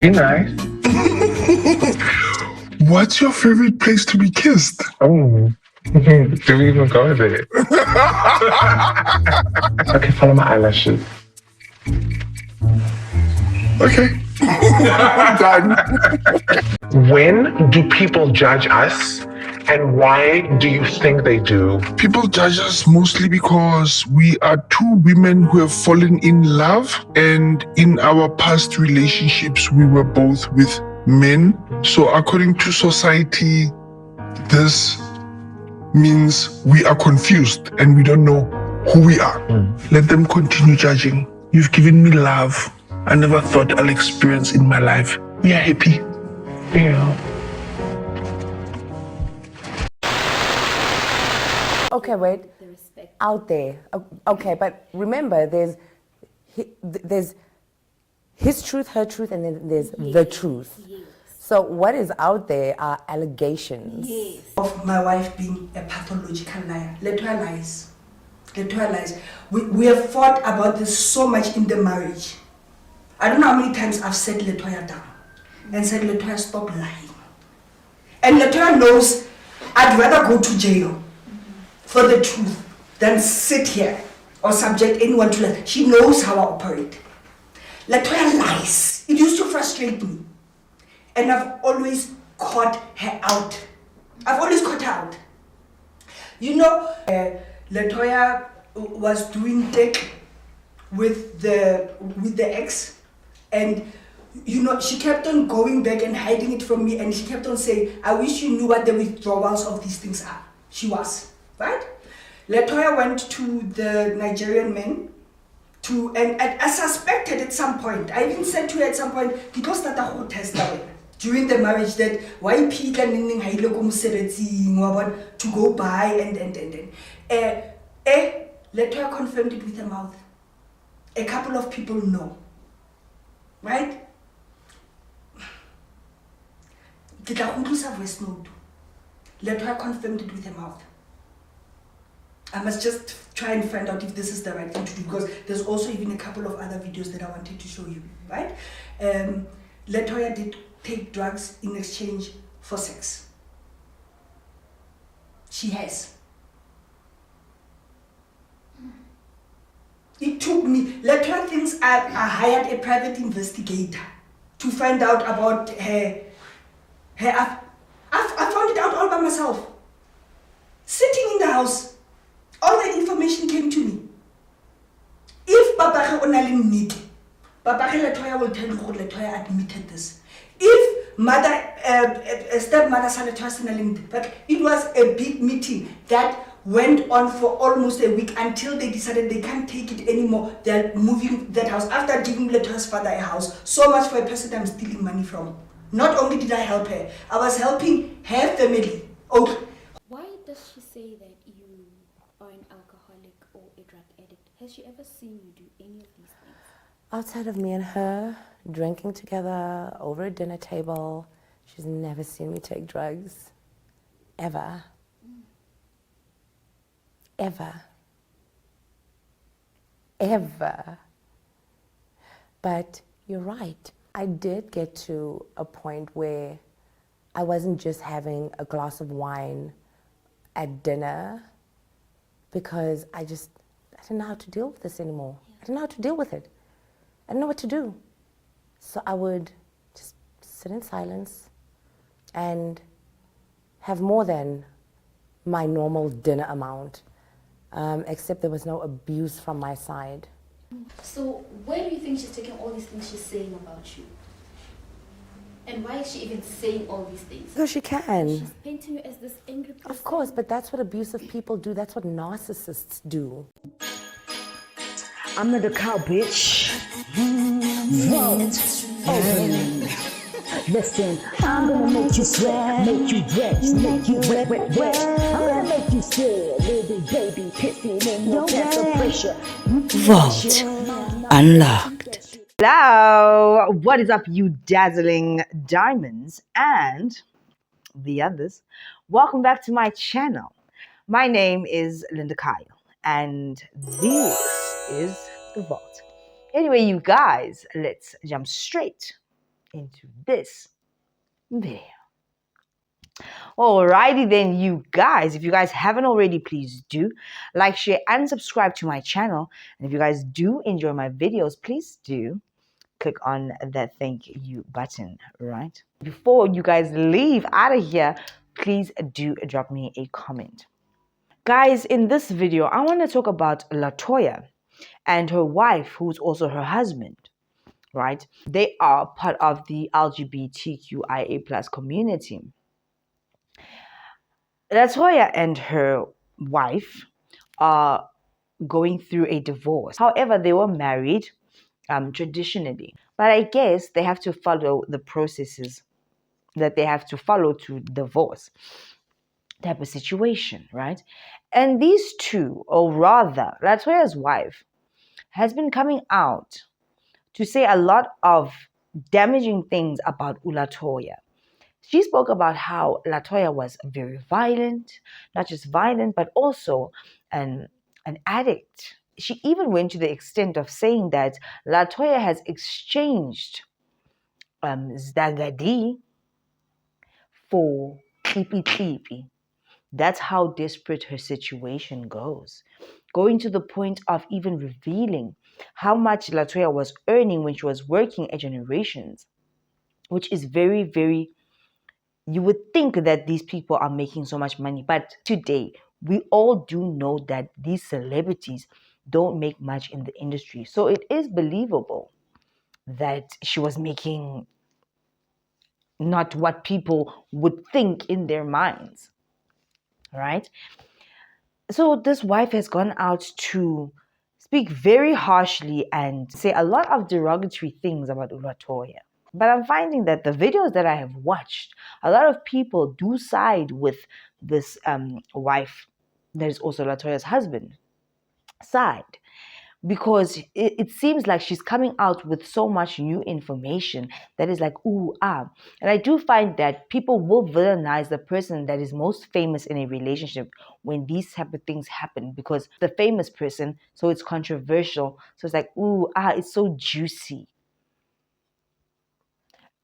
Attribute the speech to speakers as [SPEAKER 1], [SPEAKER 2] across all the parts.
[SPEAKER 1] Be nice.
[SPEAKER 2] What's your favorite place to be kissed?
[SPEAKER 1] Oh. Do we even go there? Okay, follow my eyelashes.
[SPEAKER 2] Okay. Done.
[SPEAKER 1] When do people judge us, and why do you think they do?
[SPEAKER 2] People judge us mostly because we are two women who have fallen in love, and in our past relationships, we were both with men. So, according to society, this means we are confused and we don't know who we are. Let them continue judging. You've given me love I never thought I'll experience in my life. We are happy.
[SPEAKER 1] Yeah.
[SPEAKER 3] Okay, wait. Out there. Okay, but remember, there's his truth, her truth, and then there's the truth.
[SPEAKER 4] Yes.
[SPEAKER 3] So what is out there are allegations.
[SPEAKER 4] Yes.
[SPEAKER 5] Of my wife being a pathological liar. Latoya lies. Latoya lies. We have fought about this so much in the marriage. I don't know how many times I've set Latoya down and said, Latoya, stop lying. And Latoya knows I'd rather go to jail for the truth than sit here or subject anyone to lie. She knows how I operate. Latoya lies. It used to frustrate me. And I've always caught her out. I've always caught her out. You know, Latoya was doing dick with the ex, and you know, she kept on going back and hiding it from me, and she kept on saying, I wish you knew what the withdrawals of these things are. She was, right? Latoya went to the Nigerian men and I suspected at some point, I even said to her at some point, because that whole test during the marriage, that why people to go by and Latoya confirmed it with her mouth. A couple of people know, right? Voice note. Latoya confirmed it with her mouth. I must just try and find out if this is the right thing to do, because there's also even a couple of other videos that I wanted to show you, right? Latoya did take drugs in exchange for sex. She has. It took me, Latoya thinks I hired a private investigator to find out about her. I found it out all by myself. Sitting in the house, all the information came to me. If Babake Onali need, Babake Latoya will tell you how Latoya admitted this. If mother, stepmother Latoya, but it was a big meeting that went on for almost a week until they decided they can't take it anymore. They're moving that house after giving Latoya's father a house. So much for a person I'm stealing money from. Not only did I help her, I was helping her family. Okay.
[SPEAKER 4] Why does she say that you are an alcoholic or a drug addict? Has she ever seen you do any of these things?
[SPEAKER 3] Outside of me and her drinking together over a dinner table, she's never seen me take drugs. Ever. Ever. Ever. But you're right. I did get to a point where I wasn't just having a glass of wine at dinner, because I didn't know how to deal with this anymore. I didn't know how to deal with it. I didn't know what to do. So I would just sit in silence and have more than my normal dinner amount, except there was no abuse from my side.
[SPEAKER 4] So where do you think she's taking all these things she's saying about you? And why is she even saying all these things?
[SPEAKER 3] Because she can.
[SPEAKER 4] She's painting you as this angry person.
[SPEAKER 3] Of course, but that's what abusive people do. That's what narcissists do.
[SPEAKER 6] I'm not a cow, bitch. Listen, I'm gonna make you sweat, make you wet, make you wet. I'm gonna make you scared, little baby, pissing in your pants of pressure.
[SPEAKER 7] Vault unlocked. Hello, what is up, you dazzling diamonds and the others? Welcome back to my channel. My name is Linda Kyle, and this is the Vault. Anyway, you guys, let's jump straight into this video. Alrighty then, you guys. If you guys haven't already, please do like, share, and subscribe to my channel. And if you guys do enjoy my videos, please do click on that thank you button, right? Before you guys leave out of here, please do drop me a comment. Guys, in this video, I want to talk about Latoya and her wife, who's also her husband, right? They are part of the LGBTQIA plus community. Latoya and her wife are going through a divorce. However, they were married traditionally, but I guess they have to follow the processes that they have to follow to divorce type of situation, right? And these two, or rather, Latoya's wife has been coming out to say a lot of damaging things about Latoya. She spoke about how Latoya was very violent, not just violent, but also an addict. She even went to the extent of saying that Latoya has exchanged Zdagadi for Klipi. That's how desperate her situation goes. Going to the point of even revealing how much Latoya was earning when she was working at Generations, which is very, very, you would think that these people are making so much money. But today, we all do know that these celebrities don't make much in the industry. So it is believable that she was making not what people would think in their minds, right? So this wife has gone out to speak very harshly and say a lot of derogatory things about Latoya. But I'm finding that the videos that I have watched, a lot of people do side with this wife that is also Latoya's husband side, because it seems like she's coming out with so much new information that is like, ooh, ah. And I do find that people will villainize the person that is most famous in a relationship when these type of things happen, because the famous person, so it's controversial. So it's like, ooh, ah, it's so juicy.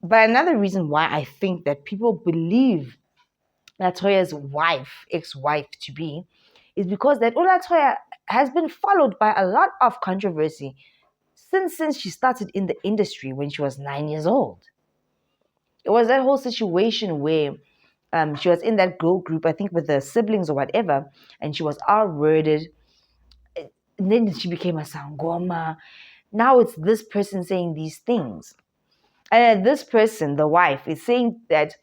[SPEAKER 7] But another reason why I think that people believe Latoya's wife, ex-wife to be, is because that Latoya has been followed by a lot of controversy since she started in the industry when she was 9 years old. It was that whole situation where she was in that girl group, I think with her siblings or whatever, and she was R-worded. And then she became a sangoma. Now it's this person saying these things. And this person, the wife, is saying that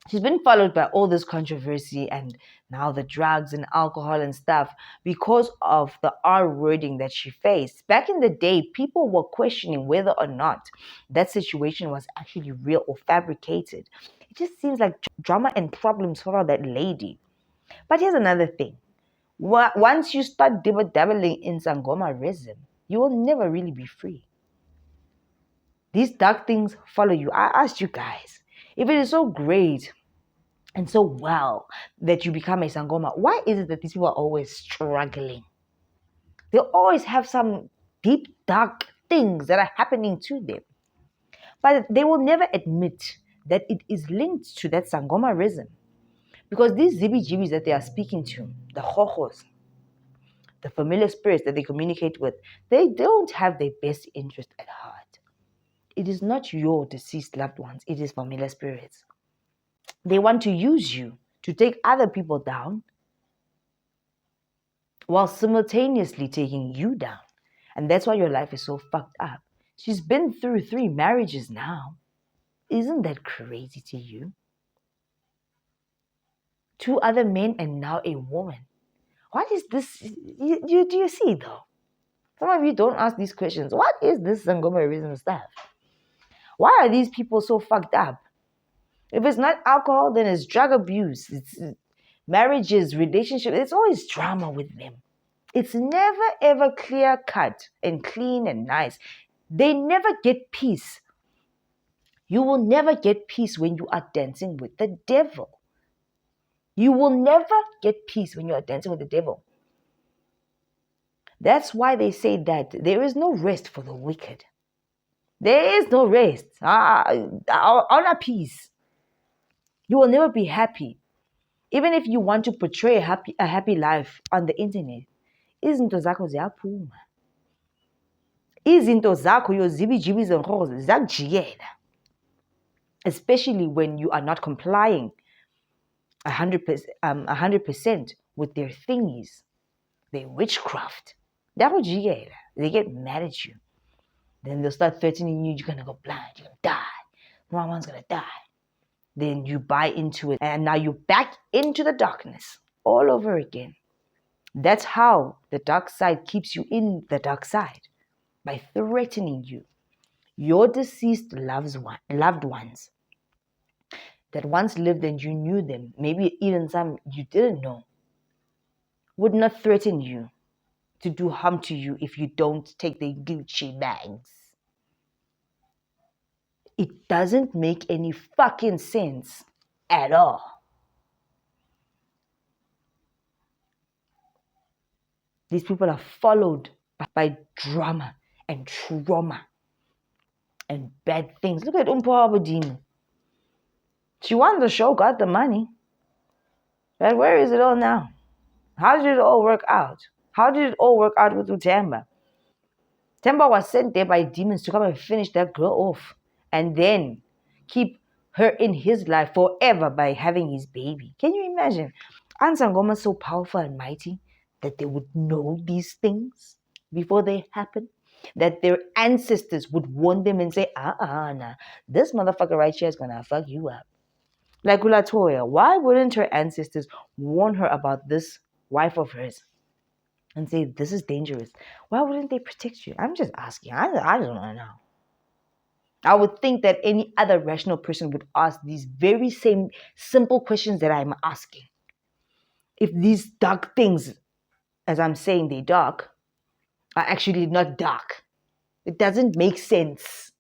[SPEAKER 7] she's been followed by all this controversy and now the drugs and alcohol and stuff because of the R wording that she faced. Back in the day, people were questioning whether or not that situation was actually real or fabricated. It just seems like drama and problems follow that lady. But here's another thing. Once you start dabbling in Sangomarism, you will never really be free. These dark things follow you. I asked you guys, if it is so great and so well that you become a Sangoma, why is it that these people are always struggling? They always have some deep, dark things that are happening to them. But they will never admit that it is linked to that Sangomarism. Because these zibi-jibis that they are speaking to, the hohos, the familiar spirits that they communicate with, they don't have their best interest at heart. It is not your deceased loved ones, it is familiar spirits. They want to use you to take other people down while simultaneously taking you down. And that's why your life is so fucked up. She's been through 3 marriages now. Isn't that crazy to you? 2 other men and now a woman. What is this? Do you see though? Some of you don't ask these questions. What is this Sangomarism stuff? Why are these people so fucked up? If it's not alcohol, then it's drug abuse. It's marriages, relationships. It's always drama with them. It's never ever clear cut and clean and nice. They never get peace. You will never get peace when you are dancing with the devil. You will never get peace when you are dancing with the devil. That's why they say that there is no rest for the wicked. There is no rest. On a peace. You will never be happy. Even if you want to portray a happy life on the internet, izinto zakho ziyaphuma. Izinto zakho yozibijibi zenkozo ziyakujikela. Especially when you are not complying 100% with their thingies, their witchcraft. They get mad at you. Then they'll start threatening you, you're gonna go blind, you're gonna die, Mama's gonna die. Then you buy into it, and now you're back into the darkness all over again. That's how the dark side keeps you in the dark side, by threatening you. Your deceased loved ones that once lived and you knew them, maybe even some you didn't know, would not threaten you to do harm to you if you don't take the Gucci bags. It doesn't make any fucking sense at all. These people are followed by drama and trauma and bad things. Look at Abedin. She won the show, got the money. But where is it all now? How did it all work out? How did it all work out with Utemba? Temba was sent there by demons to come and finish that girl off and then keep her in his life forever by having his baby. Can you imagine? Ansangoma is so powerful and mighty that they would know these things before they happen. That their ancestors would warn them and say, nah, this motherfucker right here is gonna fuck you up. Like Latoya, why wouldn't her ancestors warn her about this wife of hers and say, this is dangerous? Why wouldn't they protect you? I'm just asking. I don't know. I would think that any other rational person would ask these very same simple questions that I'm asking. If these dark things, as I'm saying they're dark, are actually not dark. It doesn't make sense.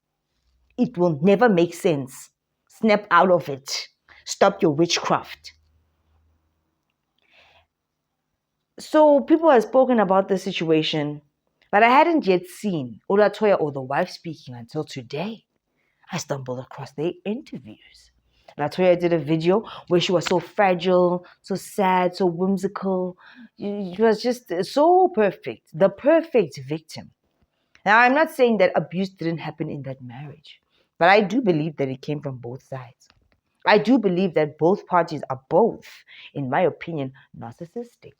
[SPEAKER 7] It will never make sense. Snap out of it. Stop your witchcraft. So people have spoken about the situation, but I hadn't yet seen Latoya or the wife speaking until today. I stumbled across their interviews. Latoya did a video where she was so fragile, so sad, so whimsical. It was just so perfect. The perfect victim. Now, I'm not saying that abuse didn't happen in that marriage, but I do believe that it came from both sides. I do believe that both parties are both, in my opinion, narcissistic.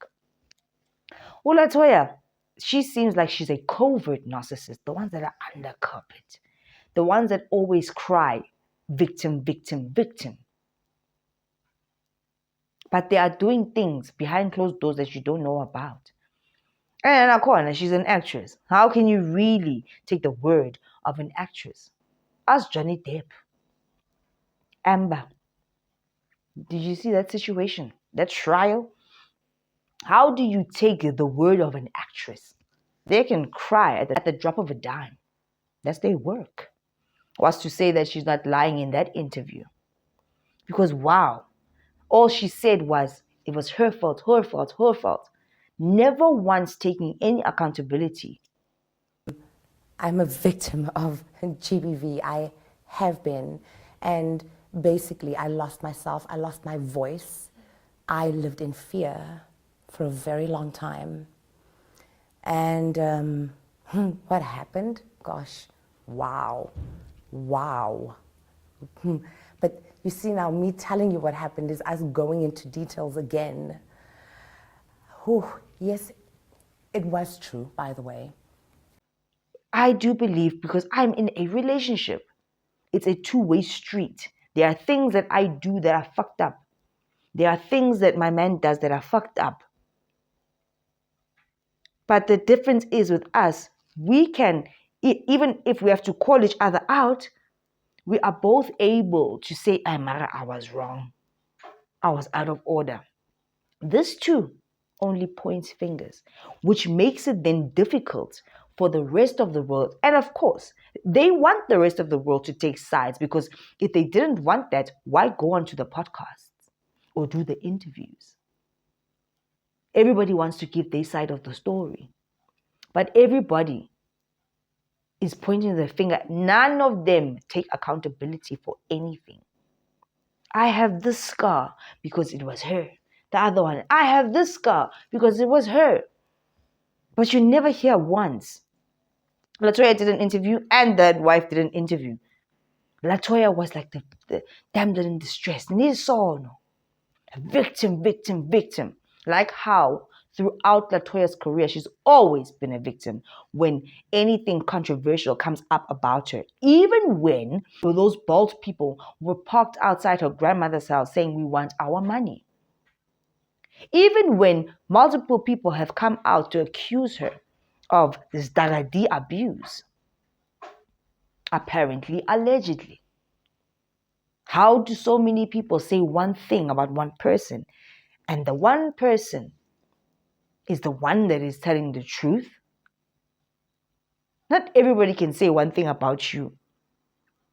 [SPEAKER 7] Latoya, she seems like she's a covert narcissist, the ones that are under carpet, the ones that always cry, victim, victim, victim. But they are doing things behind closed doors that you don't know about. And Akona, she's an actress. How can you really take the word of an actress? Ask Johnny Depp. Amber. Did you see that situation? That trial? How do you take the word of an actress? They can cry at the drop of a dime. That's their work. Was to say that she's not lying in that interview. Because wow, all she said was it was her fault, her fault, her fault. Never once taking any accountability.
[SPEAKER 3] I'm a victim of GBV. I have been. And basically, I lost myself. I lost my voice. I lived in fear for a very long time. And what happened? Gosh, wow. But you see now, me telling you what happened is us going into details again. Yes, it was true, by the way.
[SPEAKER 7] I do believe, because I'm in a relationship, it's a two-way street. There are things that I do that are fucked up. There are things that my man does that are fucked up. But the difference is with us, we can, even if we have to call each other out, we are both able to say, Mara, I was wrong. I was out of order. This too only points fingers, which makes it then difficult for the rest of the world. And of course, they want the rest of the world to take sides, because if they didn't want that, why go onto the podcasts or do the interviews? Everybody wants to give their side of the story. But everybody is pointing the finger. None of them take accountability for anything. I have this scar because it was her. The other one, I have this scar because it was her. But you never hear once. Latoya did an interview and that wife did an interview. Latoya was like the damsel in distress. Nisono. Victim, victim, victim. Like how throughout Latoya's career, she's always been a victim when anything controversial comes up about her. Even when those bald people were parked outside her grandmother's house saying, we want our money. Even when multiple people have come out to accuse her of this Dagadi abuse, apparently, allegedly. How do so many people say one thing about one person and the one person is the one that is telling the truth? Not everybody can say one thing about you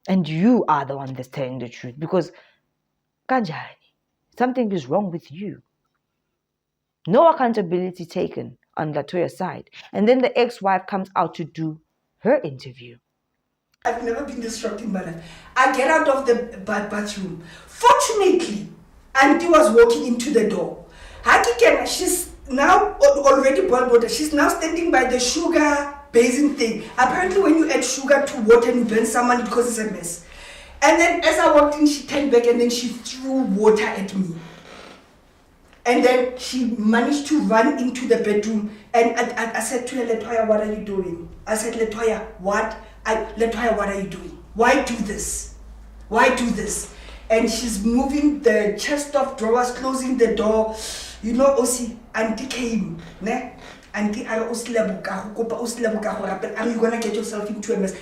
[SPEAKER 7] and you are the one that's telling the truth because kanjani, something is wrong with you. No accountability taken on Latoya's side. And then the ex-wife comes out to do her interview.
[SPEAKER 5] I've never been this shocked in my life. I get out of the bathroom. Fortunately, Auntie was walking into the door. Hakikena, she's now already boiled water. She's now standing by the sugar basin thing. Apparently, when you add sugar to water and you burn someone, it causes a mess. And then as I walked in, she turned back and then she threw water at me. And then she managed to run into the bedroom. And I said to her, Latoya, what are you doing? I said, Latoya, what? Latoya, what are you doing? Why do this? Why do this? And she's moving the chest of drawers, closing the door. You know, Osi, Auntie came. Ne? Auntie, are you gonna get yourself into a mess?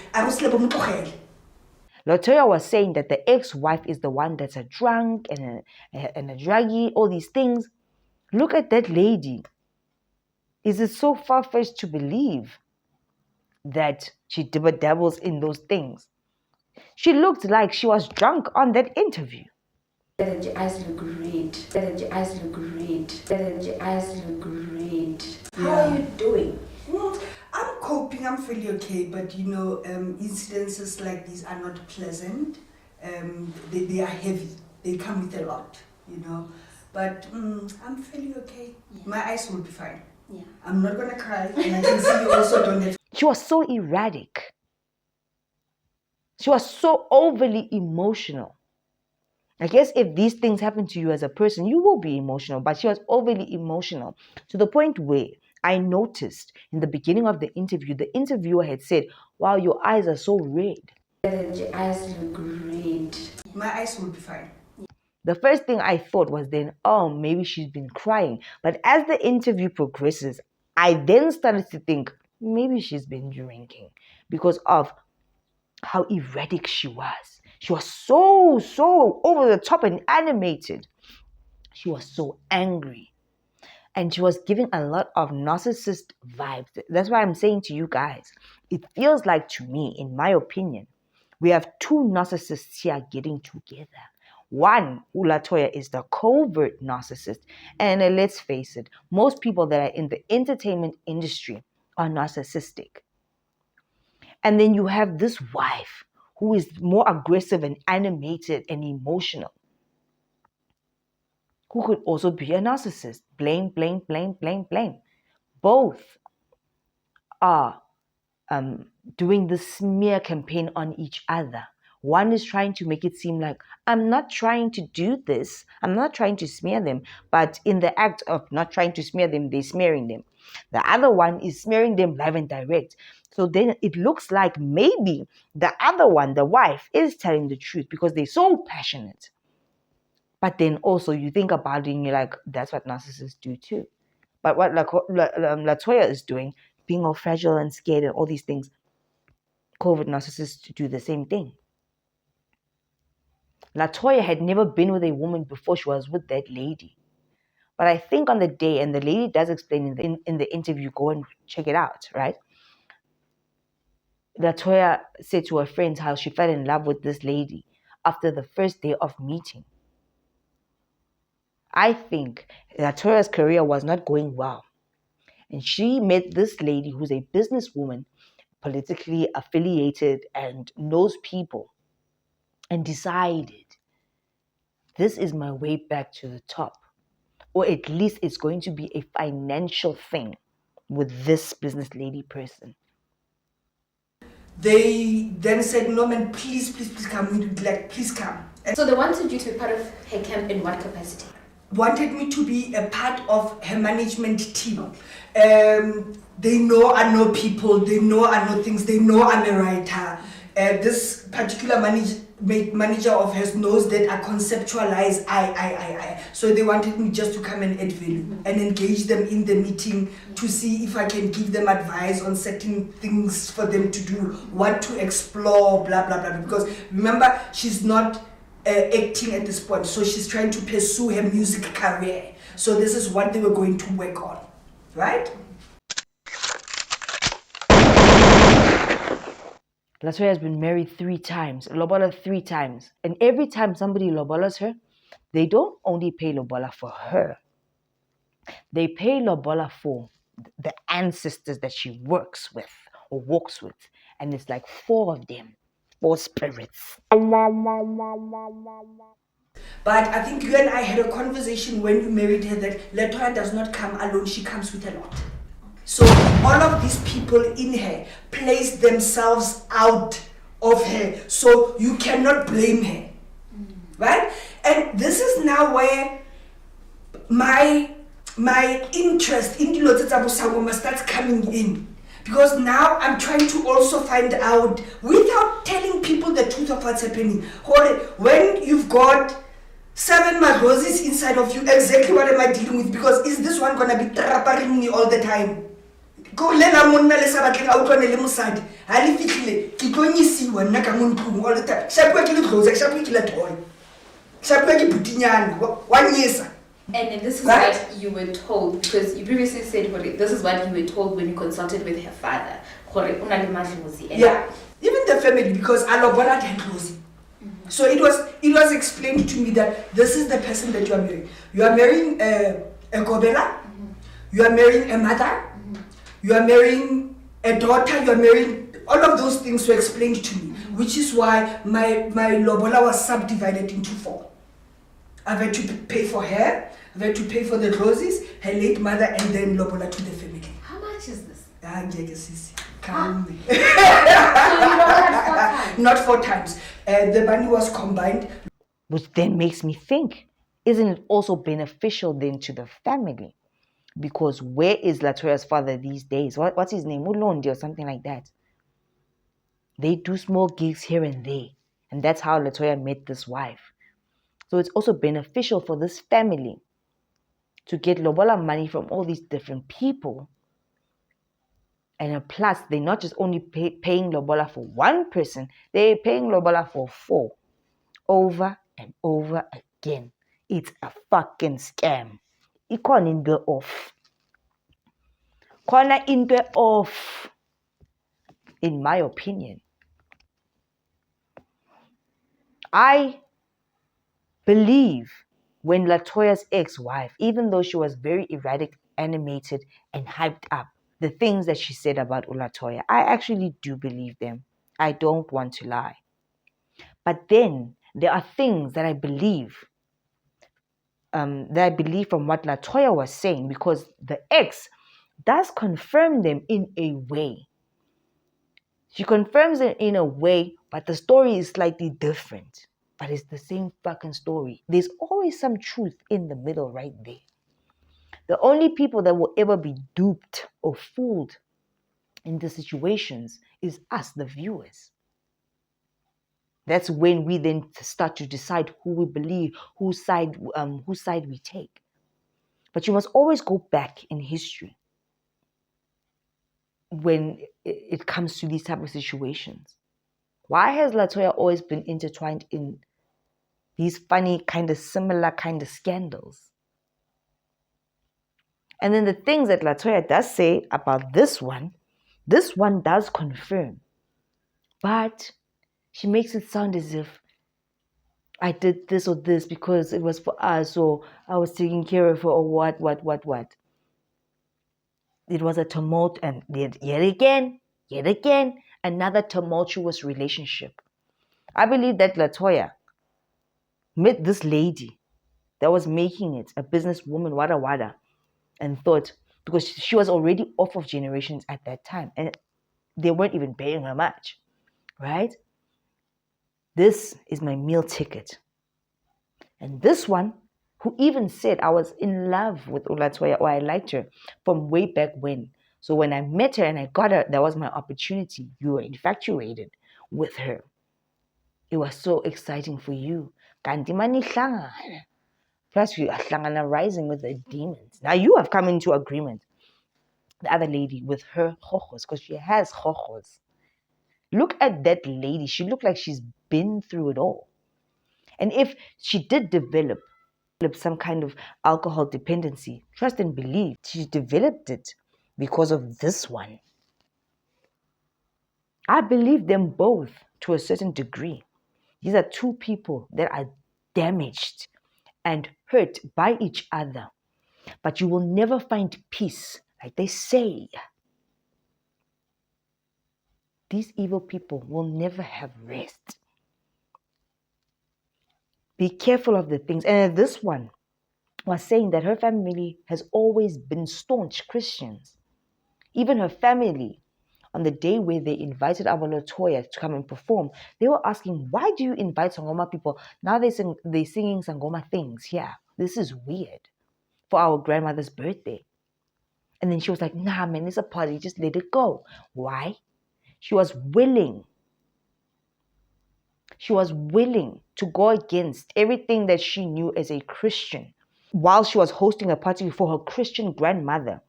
[SPEAKER 7] Latoya was saying that the ex-wife is the one that's a drunk and a druggie, all these things. Look at that lady. Is it so far-fetched to believe that she dabbles in those things? She looked like she was drunk on that interview.
[SPEAKER 3] Your eyes look great. Your eyes look great. Your eyes look great. How are you doing?
[SPEAKER 5] I'm coping, I'm fairly okay, but you know, incidences like these are not pleasant. They are heavy. They come with a lot, you know. But I'm fairly okay. Yeah. My eyes will be fine. Yeah. I'm not gonna cry, and I can see you also don't have.
[SPEAKER 7] She was so erratic. She was so overly emotional. I guess if these things happen to you as a person, you will be emotional, but she was overly emotional to the point where I noticed in the beginning of the interviewer had said, wow, your eyes are so red.
[SPEAKER 3] Your eyes look great.
[SPEAKER 5] My eyes will be fine.
[SPEAKER 7] The first thing I thought was then, oh, maybe she's been crying. But as the interview progresses, I then started to think, maybe she's been drinking because of how erratic she was. She was so over the top and animated. She was so angry. And she was giving a lot of narcissist vibes. That's why I'm saying to you guys, it feels like to me, in my opinion, we have two narcissists here getting together. One, Latoya, is the covert narcissist. And let's face it, most people that are in the entertainment industry are narcissistic. And then you have this wife who is more aggressive and animated and emotional, who could also be a narcissist. Blame, blame, blame, blame, blame. Both are doing the smear campaign on each other. One is trying to make it seem like, I'm not trying to do this. I'm not trying to smear them. But in the act of not trying to smear them, they're smearing them. The other one is smearing them live and direct. So then it looks like maybe the other one, the wife, is telling the truth because they're so passionate. But then also you think about it and you're like, that's what narcissists do too. But what Latoya is doing, being all fragile and scared and all these things, COVID narcissists do the same thing. Latoya had never been with a woman before she was with that lady. But I think on the day, and the lady does explain in the interview, go and check it out, right? Latoya said to her friends how she fell in love with this lady after the first day of meeting. I think Latoya's career was not going well. And she met this lady who's a businesswoman, politically affiliated and knows people and decided this is my way back to the top, or at least it's going to be a financial thing with this business lady person.
[SPEAKER 5] They then said, no man, please come. We would like, please come. And
[SPEAKER 4] So they wanted you to be part of her camp in what capacity?
[SPEAKER 5] wanted me to be a part of her management team. They know I know people, they know I know things, they know I'm a writer. This particular manager of hers knows that I conceptualize I. So they wanted me just to come and add value and engage them in the meeting to see if I can give them advice on certain things for them to do, what to explore, blah, blah, blah. Because remember, she's not acting at this point, so she's trying to pursue her music career. So this is what they were going to work on, right?
[SPEAKER 7] Latoya has been married 3 times, lobola 3 times, and every time somebody lobolas her, they don't only pay lobola for her, they pay lobola for the ancestors that she works with or walks with, and it's like 4 of them, 4 spirits.
[SPEAKER 5] But I think you and I had a conversation when you married her that Latoya does not come alone, she comes with a lot. So all of these people in her place themselves out of her, so you cannot blame her, right? And this is now where my interest in Latoya starts coming in. Because now I'm trying to also find out, without telling people the truth of what's happening, when you've got 7 roses inside of you, exactly what am I dealing with? Because is this one gonna be trapping me all the time? Go let a monna le sabatling out on a limusad. I live it, Kitoni nna ka mo ntlong all the time. Shapwe ke le close, shapwe ke le toy. Shapwe ke putinyana, wa nyesa.
[SPEAKER 4] And this is
[SPEAKER 5] Right?
[SPEAKER 4] what you were told, because you previously said this is what you were told when you consulted with her father.
[SPEAKER 5] Yeah, even the family, because I love what her close. So it was explained to me that this is the person that you are marrying. You are marrying a Gobela, you are marrying a mother, you are marrying a daughter, you are marrying, all of those things were explained to me, which is why my lobola was subdivided into 4. I've had to pay for her, I've had to pay for the roses, her late mother, and then lobola to the family.
[SPEAKER 4] How much is this?
[SPEAKER 5] Calm me.
[SPEAKER 4] So you don't have 4 times?
[SPEAKER 5] Not 4 times. The money was combined.
[SPEAKER 7] Which then makes me think, isn't it also beneficial then to the family? Because where is Latoya's father these days? What's his name? Ulondi or something like that. They do small gigs here and there. And that's how Latoya met this wife. So it's also beneficial for this family to get lobola money from all these different people. And plus, they're not just only paying lobola for 1 person, they're paying lobola for 4. Over and over again. It's a fucking scam. Ikona into off. Kona into off. In my opinion. I believe when Latoya's ex-wife, even though she was very erratic, animated, and hyped up, the things that she said about Latoya, I actually do believe them. I don't want to lie. But then there are things that I believe from what Latoya was saying, because the ex does confirm them in a way. She confirms it in a way, but the story is slightly different. But it's the same fucking story. There's always some truth in the middle right there. The only people that will ever be duped or fooled in the situations is us, the viewers. That's when we then start to decide who we believe, whose side we take. But you must always go back in history when it comes to these type of situations. Why has Latoya always been intertwined in these funny, kind of similar kind of scandals? And then the things that Latoya does say about this one does confirm. But she makes it sound as if I did this or this because it was for us, or I was taking care of her, or what. It was a tumult, and yet again, Yet again, another tumultuous relationship. I believe that Latoya met this lady that was making it, a businesswoman, wada wada, and thought, because she was already off of generations at that time, and they weren't even paying her much, right? This is my meal ticket. And this one, who even said I was in love with Latoya, or I liked her from way back when. So when I met her and I got her, that was my opportunity. You were infatuated with her. It was so exciting for you. Kanti manihlangana. Plus, you are rising with the demons. Now you have come into agreement, the other lady, with her chojos, because she has chojos. Look at that lady. She looked like she's been through it all. And if she did develop some kind of alcohol dependency, trust and believe, she developed it because of this one. I believe them both to a certain degree. These are two people that are damaged and hurt by each other. But you will never find peace, like they say. These evil people will never have rest. Be careful of the things. And this one was saying that her family has always been staunch Christians. Even her family, on the day where they invited our Latoya to come and perform, they were asking, why do you invite Sangoma people? Now they're singing Sangoma things here. This is weird for our grandmother's birthday. And then she was like, nah, man, it's a party. Just let it go. Why? She was willing. She was willing to go against everything that she knew as a Christian. While she was hosting a party for her Christian grandmother,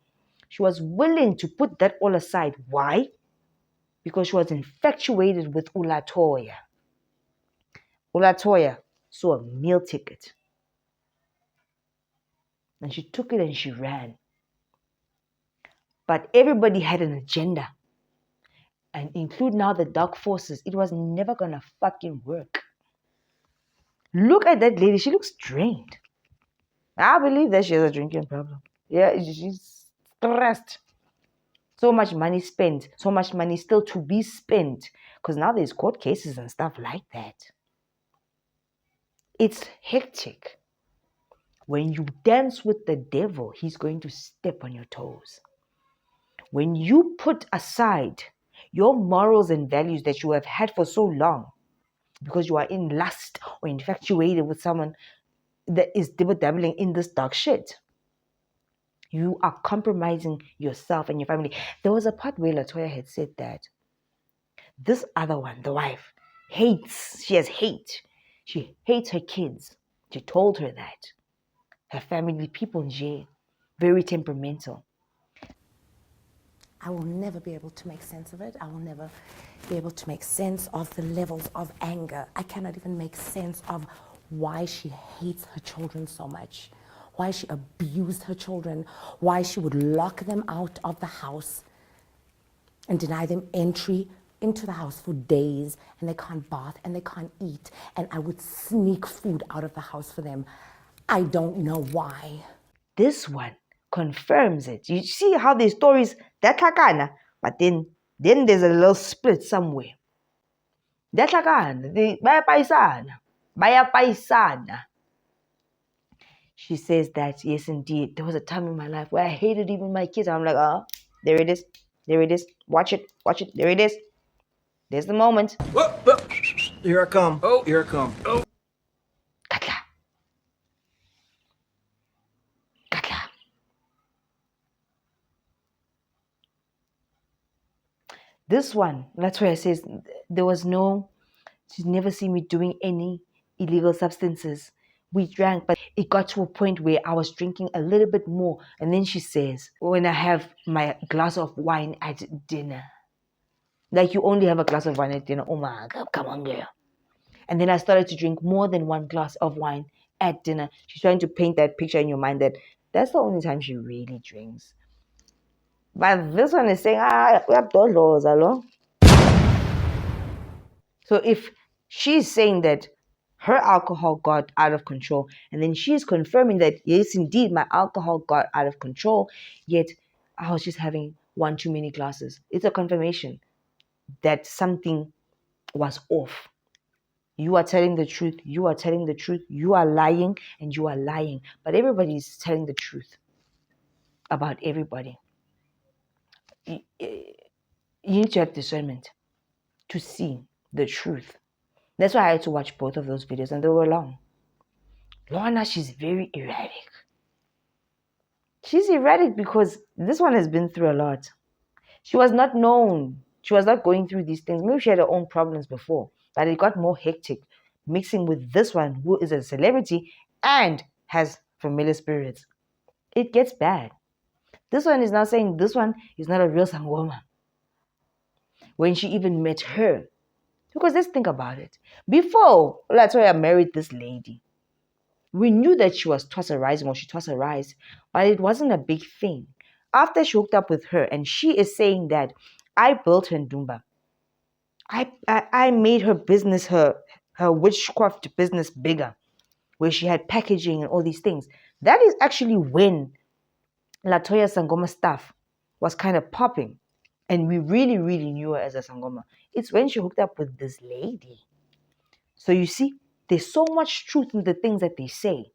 [SPEAKER 7] she was willing to put that all aside. Why? Because she was infatuated with Latoya. Latoya saw a meal ticket. And she took it and she ran. But everybody had an agenda. And include now the dark forces. It was never going to fucking work. Look at that lady. She looks drained. I believe that she has a drinking problem. Yeah, she's stressed. So much money spent. So much money still to be spent. Because now there's court cases and stuff like that. It's hectic. When you dance with the devil, he's going to step on your toes. When you put aside your morals and values that you have had for so long, because you are in lust or infatuated with someone that is dabbling in this dark shit, you are compromising yourself and your family. There was a part where Latoya had said that this other one, the wife, she has hate. She hates her kids. She told her that. Her family, people in jail, very temperamental.
[SPEAKER 3] I will never be able to make sense of it. I will never be able to make sense of the levels of anger. I cannot even make sense of why she hates her children so much, why she abused her children, why she would lock them out of the house and deny them entry into the house for days, and they can't bath and they can't eat, and I would sneak food out of the house for them. I don't know why.
[SPEAKER 7] This one confirms it. You see how these stories, they're takana, but then there's a little split somewhere. They're takana, baya paisana. She says that, yes, indeed, there was a time in my life where I hated even my kids. I'm like, oh, there it is. There it is. Watch it. There it is. There's the moment.
[SPEAKER 8] Whoa, whoa. Here I come. Oh, here I come. Oh.
[SPEAKER 7] Katla. This one, that's where it says she's never seen me doing any illegal substances. We drank, but it got to a point where I was drinking a little bit more. And then she says, when I have my glass of wine at dinner. Like you only have a glass of wine at dinner. Oh my God, come on, girl. And then I started to drink more than one glass of wine at dinner. She's trying to paint that picture in your mind that that's the only time she really drinks. But this one is saying, we have those laws, hello? So if she's saying that her alcohol got out of control, and then she's confirming that, yes, indeed, my alcohol got out of control, yet I was just having one too many glasses. It's a confirmation that something was off. You are telling the truth, you are telling the truth, you are lying, and you are lying. But everybody is telling the truth about everybody. You need to have discernment to see the truth. That's why I had to watch both of those videos, and they were long. Lorna, she's very erratic. She's erratic because this one has been through a lot. She was not known. She was not going through these things. Maybe she had her own problems before, but it got more hectic mixing with this one who is a celebrity and has familiar spirits. It gets bad. This one is now saying this one is not a real Sangoma. When she even met her. Because let's think about it. Before Latoya married this lady, we knew that she was tosserizing or she tosserized, but it wasn't a big thing. After she hooked up with her, and she is saying that I built her Ndumba. I made her business, her witchcraft business bigger, where she had packaging and all these things. That is actually when Latoya Sangoma stuff was kind of popping. And we really, really knew her as a Sangoma. It's when she hooked up with this lady. So you see, there's so much truth in the things that they say.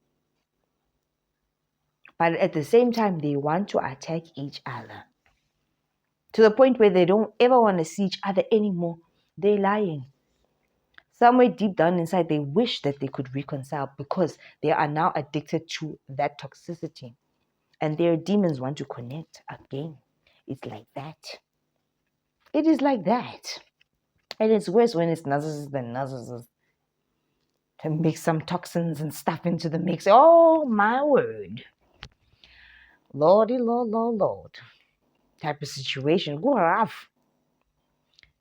[SPEAKER 7] But at the same time, they want to attack each other. To the point where they don't ever want to see each other anymore. They're lying. Somewhere deep down inside, they wish that they could reconcile because they are now addicted to that toxicity. And their demons want to connect again. It's like that. It is like that. And it's worse when it's narcissists than narcissists. To mix some toxins and stuff into the mix. Oh, my word. Lordy, Lord, Lord, Lord. Type of situation. Go rough.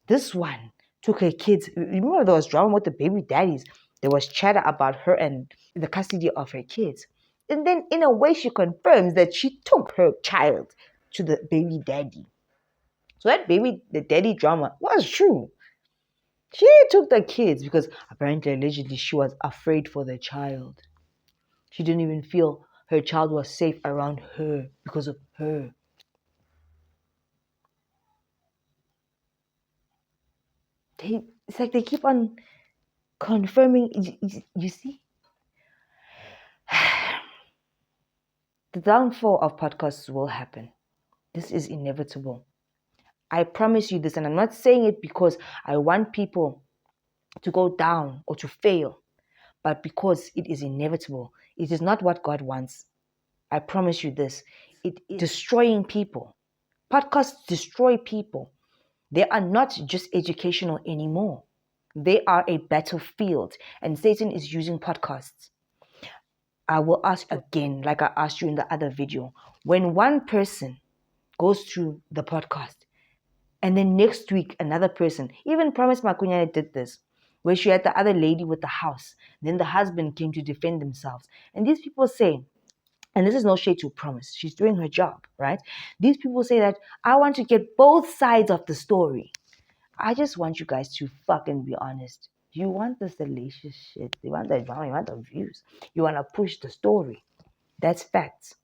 [SPEAKER 7] This one took her kids. Remember there was drama with the baby daddies. There was chatter about her and the custody of her kids. And then in a way she confirms that she took her child to the baby daddy. So that the daddy drama was true. She took the kids because apparently, allegedly, she was afraid for the child. She didn't even feel her child was safe around her because of her. It's like they keep on confirming. You see? The downfall of podcasts will happen. This is inevitable. I promise you this, and I'm not saying it because I want people to go down or to fail, but because it is inevitable. It is not what God wants. I promise you this. It is destroying people. Podcasts destroy people. They are not just educational anymore. They are a battlefield, and Satan is using podcasts. I will ask again, like I asked you in the other video, when one person goes through the podcast, and then next week another person, even Promise Makunyane did this, where she had the other lady with the house, then the husband came to defend themselves, and these people say, and this is no shade to Promise, she's doing her job, right? These people say that I want to get both sides of the story. I just want you guys to fucking be honest. You want the salacious shit. You want the drama. You want the views. You want to push the story. That's facts.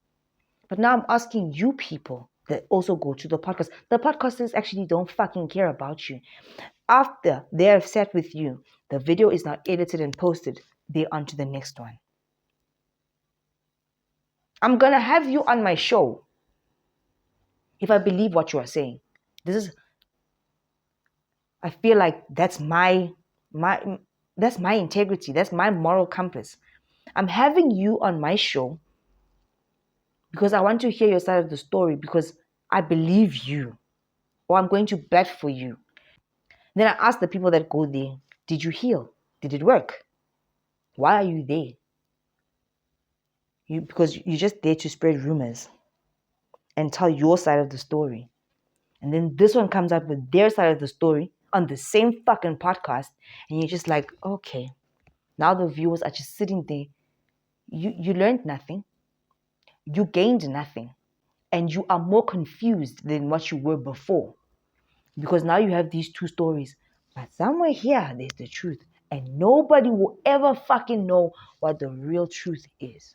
[SPEAKER 7] But now I'm asking you people that also go to the podcast. The podcasters actually don't fucking care about you. After they have sat with you, the video is now edited and posted. They're on to the next one. I'm going to have you on my show if I believe what you are saying. I feel like that's my integrity. That's my moral compass. I'm having you on my show because I want to hear your side of the story because I believe you or I'm going to bet for you. Then I ask the people that go there, did you heal? Did it work? Why are you there? Because you're just there to spread rumors and tell your side of the story. And then this one comes out with their side of the story on the same fucking podcast. And you're just like, okay. Now the viewers are just sitting there. You learned nothing. You gained nothing. And you are more confused than what you were before. Because now you have these two stories. But somewhere here, there's the truth. And nobody will ever fucking know what the real truth is.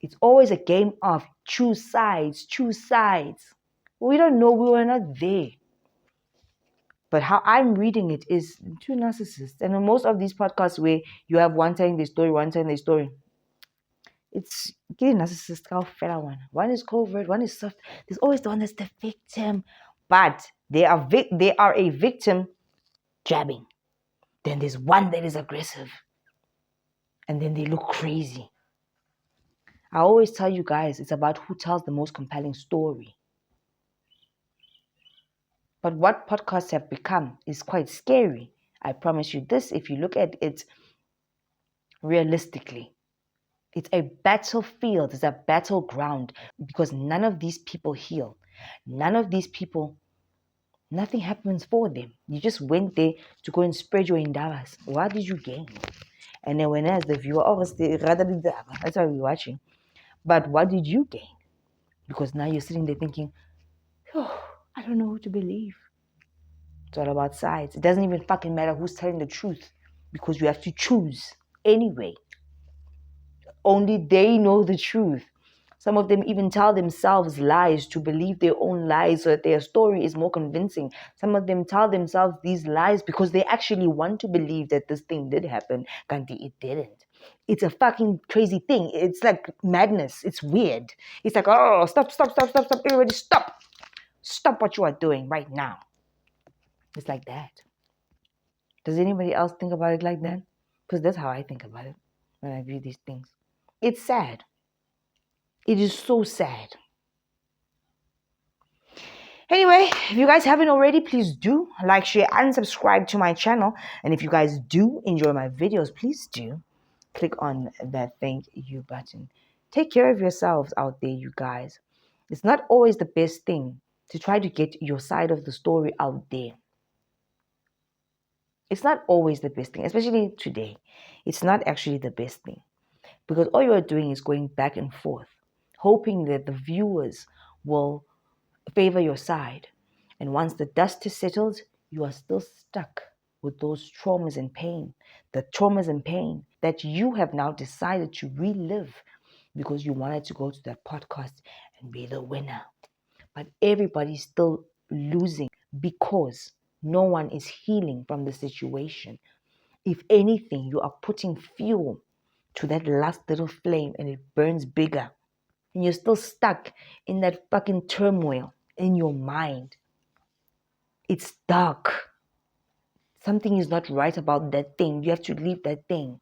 [SPEAKER 7] It's always a game of choose sides, choose sides. We don't know. We were not there. But how I'm reading it is two narcissists. And in most of these podcasts where you have one telling their story, one telling their story, it's getting narcissist. One is covert, one is soft. There's always the one that's the victim. But they are a victim jabbing. Then there's one that is aggressive. And then they look crazy. I always tell you guys, it's about who tells the most compelling story. But what podcasts have become is quite scary. I promise you this, if you look at it realistically. It's a battlefield, it's a battleground, because none of these people heal. None of these people, nothing happens for them. You just went there to go and spread your indabas. What did you gain? And then when as the viewer, that's why we're watching. But what did you gain? Because now you're sitting there thinking, oh, I don't know who to believe. It's all about sides. It doesn't even fucking matter who's telling the truth, because you have to choose anyway. Only they know the truth. Some of them even tell themselves lies to believe their own lies so that their story is more convincing. Some of them tell themselves these lies because they actually want to believe that this thing did happen. Kanti, it didn't. It's a fucking crazy thing. It's like madness. It's weird. It's like, oh, stop. Everybody stop. Stop what you are doing right now. It's like that. Does anybody else think about it like that? Because that's how I think about it when I view these things. It's sad. It is so sad. Anyway, if you guys haven't already, please do like, share, and subscribe to my channel. And if you guys do enjoy my videos, please do click on that thank you button. Take care of yourselves out there, you guys. It's not always the best thing to try to get your side of the story out there. It's not always the best thing, especially today. It's not actually the best thing, because all you are doing is going back and forth, hoping that the viewers will favor your side. And once the dust is settled, you are still stuck with those traumas and pain. The traumas and pain that you have now decided to relive because you wanted to go to that podcast and be the winner. But everybody's still losing because no one is healing from the situation. If anything, you are putting fuel to that last little flame and it burns bigger. And you're still stuck in that fucking turmoil in your mind. It's dark. Something is not right about that thing. You have to leave that thing.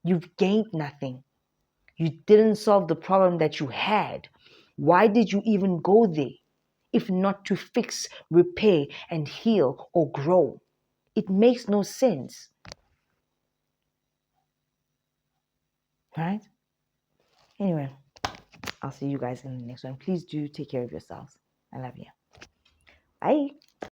[SPEAKER 7] You've gained nothing. You didn't solve the problem that you had. Why did you even go there if not to fix, repair, and heal or grow? It makes no sense. Right? Anyway, I'll see you guys in the next one. Please do take care of yourselves. I love you. Bye.